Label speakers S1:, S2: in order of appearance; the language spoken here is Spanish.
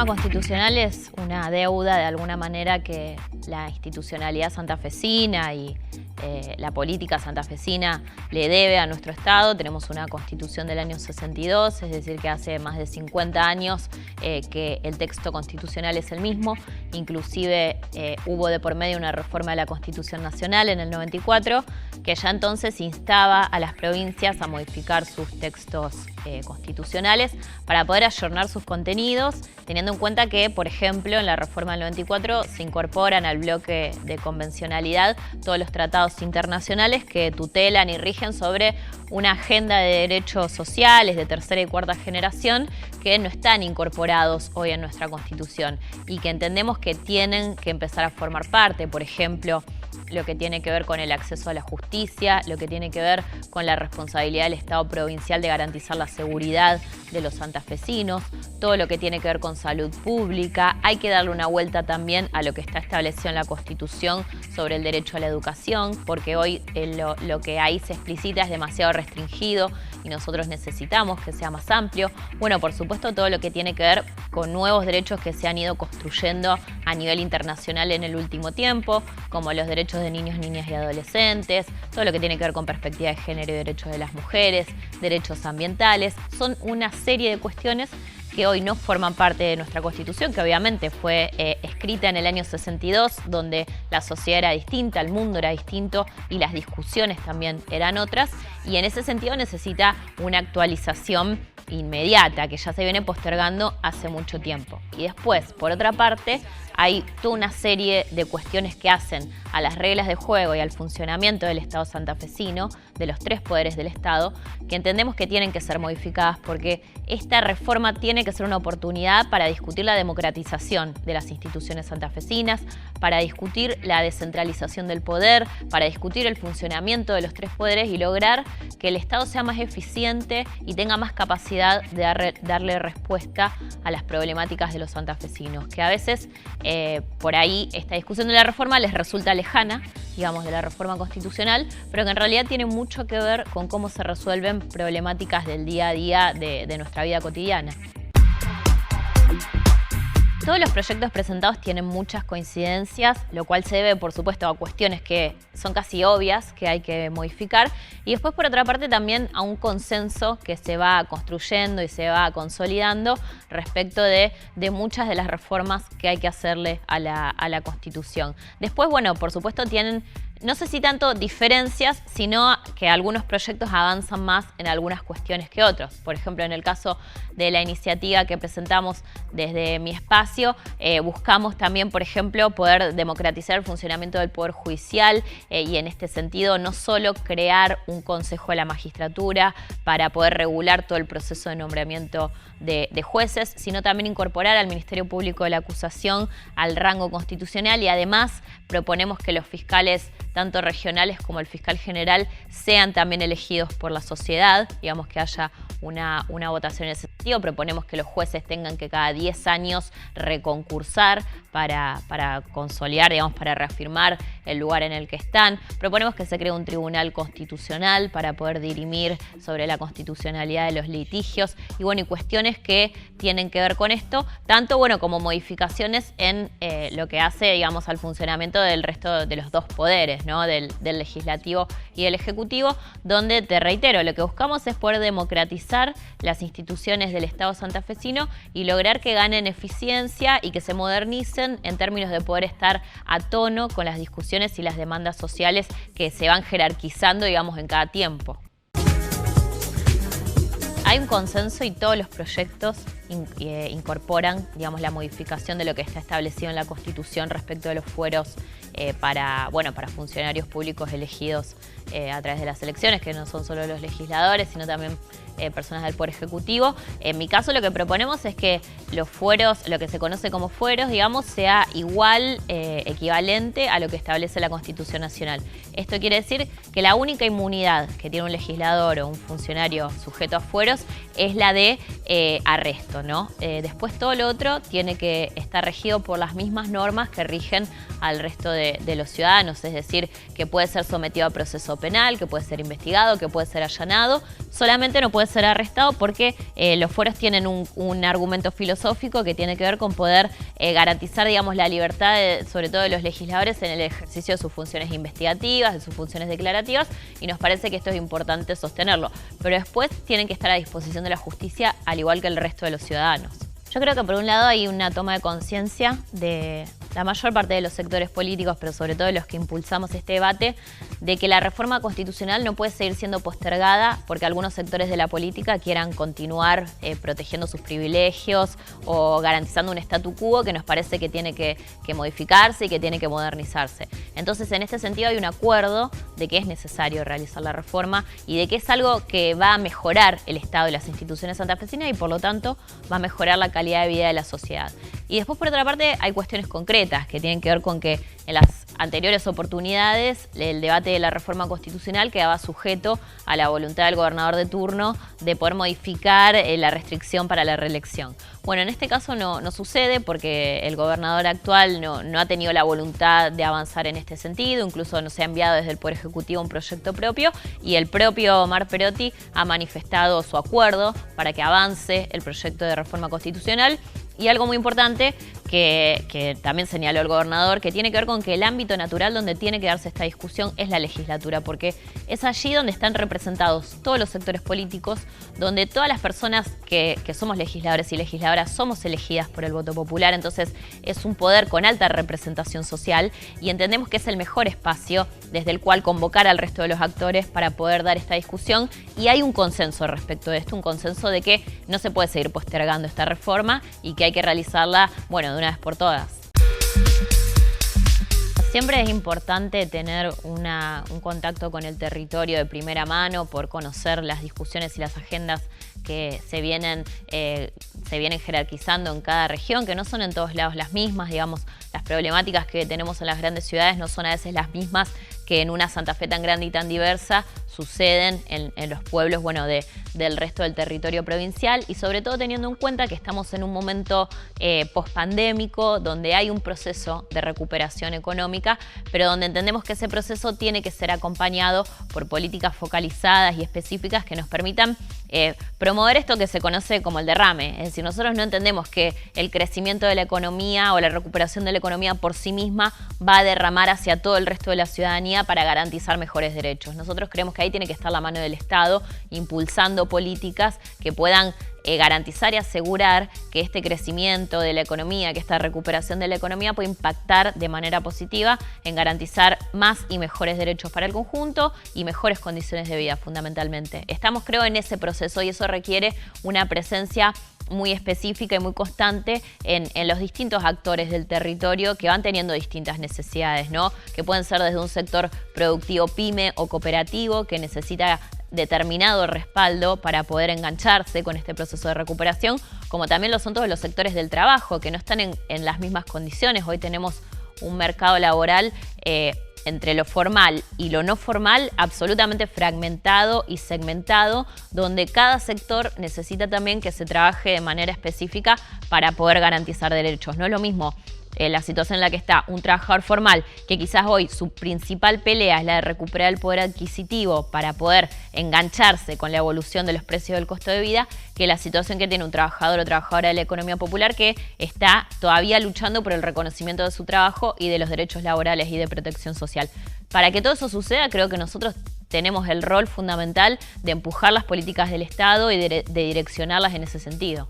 S1: reforma constitucional es una deuda de alguna manera que la institucionalidad santafesina y la política santafesina le debe a nuestro Estado. Tenemos una constitución del año 62, es decir, que hace más de 50 años que el texto constitucional es el mismo. Inclusive hubo de por medio una reforma de la Constitución Nacional en el 94, que ya entonces instaba a las provincias a modificar sus textos constitucionales para poder ayornar sus contenidos, teniendo en cuenta que, por ejemplo, en la reforma del 94 se incorporan al bloque de convencionalidad todos los tratados internacionales que tutelan y rigen sobre una agenda de derechos sociales de tercera y cuarta generación que no están incorporados hoy en nuestra Constitución y que entendemos que tienen que empezar a formar parte. Por ejemplo, lo que tiene que ver con el acceso a la justicia, lo que tiene que ver con la responsabilidad del Estado provincial de garantizar la seguridad de los santafesinos, todo lo que tiene que ver con salud pública. Hay que darle una vuelta también a lo que está establecido en la Constitución sobre el derecho a la educación, porque hoy lo que ahí se explicita es demasiado restringido y nosotros necesitamos que sea más amplio. Bueno, por supuesto, todo lo que tiene que ver con nuevos derechos que se han ido construyendo a nivel internacional en el último tiempo, como los derechos de niños, niñas y adolescentes, todo lo que tiene que ver con perspectiva de género y derechos de las mujeres, derechos ambientales. Son una serie de cuestiones que hoy no forman parte de nuestra Constitución, que obviamente fue escrita en el año 62, donde la sociedad era distinta, el mundo era distinto y las discusiones también eran otras, y en ese sentido necesita una actualización inmediata, que ya se viene postergando hace mucho tiempo. Y después, por otra parte, hay toda una serie de cuestiones que hacen a las reglas de juego y al funcionamiento del Estado santafesino, de los tres poderes del Estado, que entendemos que tienen que ser modificadas porque esta reforma tiene que ser una oportunidad para discutir la democratización de las instituciones santafesinas, para discutir la descentralización del poder, para discutir el funcionamiento de los tres poderes y lograr que el Estado sea más eficiente y tenga más capacidad de darle respuesta a las problemáticas de los santafesinos, que a veces por ahí esta discusión de la reforma les resulta lejana, digamos, de la reforma constitucional, pero que en realidad tiene mucho que ver con cómo se resuelven problemáticas del día a día de nuestra vida cotidiana. Todos los proyectos presentados tienen muchas coincidencias, lo cual se debe, por supuesto, a cuestiones que son casi obvias, que hay que modificar, y después, por otra parte, también a un consenso que se va construyendo y se va consolidando respecto de muchas de las reformas que hay que hacerle a la Constitución. Después, bueno, por supuesto, tienen no sé si tanto diferencias, sino que algunos proyectos avanzan más en algunas cuestiones que otros. Por ejemplo, en el caso de la iniciativa que presentamos desde Mi Espacio, buscamos también, por ejemplo, poder democratizar el funcionamiento del Poder Judicial y en este sentido no solo crear un Consejo de la Magistratura para poder regular todo el proceso de nombramiento de jueces, sino también incorporar al Ministerio Público de la Acusación al rango constitucional y además proponemos que los fiscales tanto regionales como el fiscal general sean también elegidos por la sociedad, digamos que haya una votación en ese sentido. Proponemos que los jueces tengan que cada 10 años reconcursar para consolidar, digamos, para reafirmar el lugar en el que están. Proponemos que se cree un tribunal constitucional para poder dirimir sobre la constitucionalidad de los litigios y bueno, y cuestiones que tienen que ver con esto, tanto bueno como modificaciones en lo que hace, digamos, al funcionamiento del resto de los dos poderes, ¿no? Del legislativo y del ejecutivo, donde, te reitero, lo que buscamos es poder democratizar las instituciones del Estado santafesino y lograr que ganen eficiencia y que se modernicen en términos de poder estar a tono con las discusiones y las demandas sociales que se van jerarquizando, digamos, en cada tiempo. Hay un consenso y todos los proyectos incorporan, digamos, la modificación de lo que está establecido en la Constitución respecto de los fueros para funcionarios públicos elegidos a través de las elecciones, que no son solo los legisladores, sino también personas del Poder Ejecutivo. En mi caso, lo que proponemos es que los fueros, lo que se conoce como fueros, digamos, sea igual, equivalente a lo que establece la Constitución Nacional. Esto quiere decir que la única inmunidad que tiene un legislador o un funcionario sujeto a fueros es la de arresto, ¿no? Después todo lo otro tiene que estar regido por las mismas normas que rigen al resto de los ciudadanos, es decir, que puede ser sometido a proceso penal, que puede ser investigado, que puede ser allanado, solamente no puede ser arrestado porque los fueros tienen un argumento filosófico que tiene que ver con poder garantizar, digamos, la libertad, sobre todo de los legisladores, en el ejercicio de sus funciones investigativas, de sus funciones declarativas, y nos parece que esto es importante sostenerlo. Pero después tienen que estar a disposición de la justicia, al igual que el resto de los ciudadanos. Yo creo que por un lado hay una toma de conciencia de la mayor parte de los sectores políticos, pero sobre todo de los que impulsamos este debate, de que la reforma constitucional no puede seguir siendo postergada porque algunos sectores de la política quieran continuar protegiendo sus privilegios o garantizando un statu quo que nos parece que tiene que modificarse y que tiene que modernizarse. Entonces, en este sentido hay un acuerdo de que es necesario realizar la reforma y de que es algo que va a mejorar el Estado y las instituciones santafesinas y por lo tanto va a mejorar la calidad de vida de la sociedad. Y después, por otra parte, hay cuestiones concretas que tienen que ver con que en las anteriores oportunidades el debate de la reforma constitucional quedaba sujeto a la voluntad del gobernador de turno de poder modificar la restricción para la reelección. Bueno, en este caso no sucede porque el gobernador actual no ha tenido la voluntad de avanzar en este sentido, incluso no se ha enviado desde el Poder Ejecutivo un proyecto propio y el propio Omar Perotti ha manifestado su acuerdo para que avance el proyecto de reforma constitucional. Y algo muy importante que también señaló el gobernador, que tiene que ver con que el ámbito natural donde tiene que darse esta discusión es la legislatura, porque es allí donde están representados todos los sectores políticos, donde todas las personas que somos legisladores y legisladoras somos elegidas por el voto popular, entonces es un poder con alta representación social y entendemos que es el mejor espacio desde el cual convocar al resto de los actores para poder dar esta discusión y hay un consenso respecto de esto, un consenso de que no se puede seguir postergando esta reforma y que hay que realizarla, bueno, de una vez por todas. Siempre es importante tener un contacto con el territorio de primera mano por conocer las discusiones y las agendas que se vienen jerarquizando en cada región, que no son en todos lados las mismas, digamos, las problemáticas que tenemos en las grandes ciudades no son a veces las mismas que en una Santa Fe tan grande y tan diversa suceden en los pueblos, bueno, del resto del territorio provincial y sobre todo teniendo en cuenta que estamos en un momento pospandémico donde hay un proceso de recuperación económica, pero donde entendemos que ese proceso tiene que ser acompañado por políticas focalizadas y específicas que nos permitan promover esto que se conoce como el derrame. Es decir, nosotros no entendemos que el crecimiento de la economía o la recuperación de la economía por sí misma va a derramar hacia todo el resto de la ciudadanía para garantizar mejores derechos. Nosotros creemos que ahí tiene que estar la mano del Estado impulsando políticas que puedan garantizar y asegurar que este crecimiento de la economía, que esta recuperación de la economía puede impactar de manera positiva en garantizar más y mejores derechos para el conjunto y mejores condiciones de vida fundamentalmente. Estamos, creo, en ese proceso y eso requiere una presencia muy específica y muy constante en los distintos actores del territorio que van teniendo distintas necesidades, ¿no? Que pueden ser desde un sector productivo pyme o cooperativo que necesita determinado respaldo para poder engancharse con este proceso de recuperación, como también lo son todos los sectores del trabajo que no están en las mismas condiciones. Hoy tenemos un mercado laboral entre lo formal y lo no formal absolutamente fragmentado y segmentado, donde cada sector necesita también que se trabaje de manera específica para poder garantizar derechos. No es lo mismo la situación en la que está un trabajador formal, que quizás hoy su principal pelea es la de recuperar el poder adquisitivo para poder engancharse con la evolución de los precios del costo de vida, que la situación que tiene un trabajador o trabajadora de la economía popular que está todavía luchando por el reconocimiento de su trabajo y de los derechos laborales y de protección social. Para que todo eso suceda, creo que nosotros tenemos el rol fundamental de empujar las políticas del Estado y de direccionarlas en ese sentido.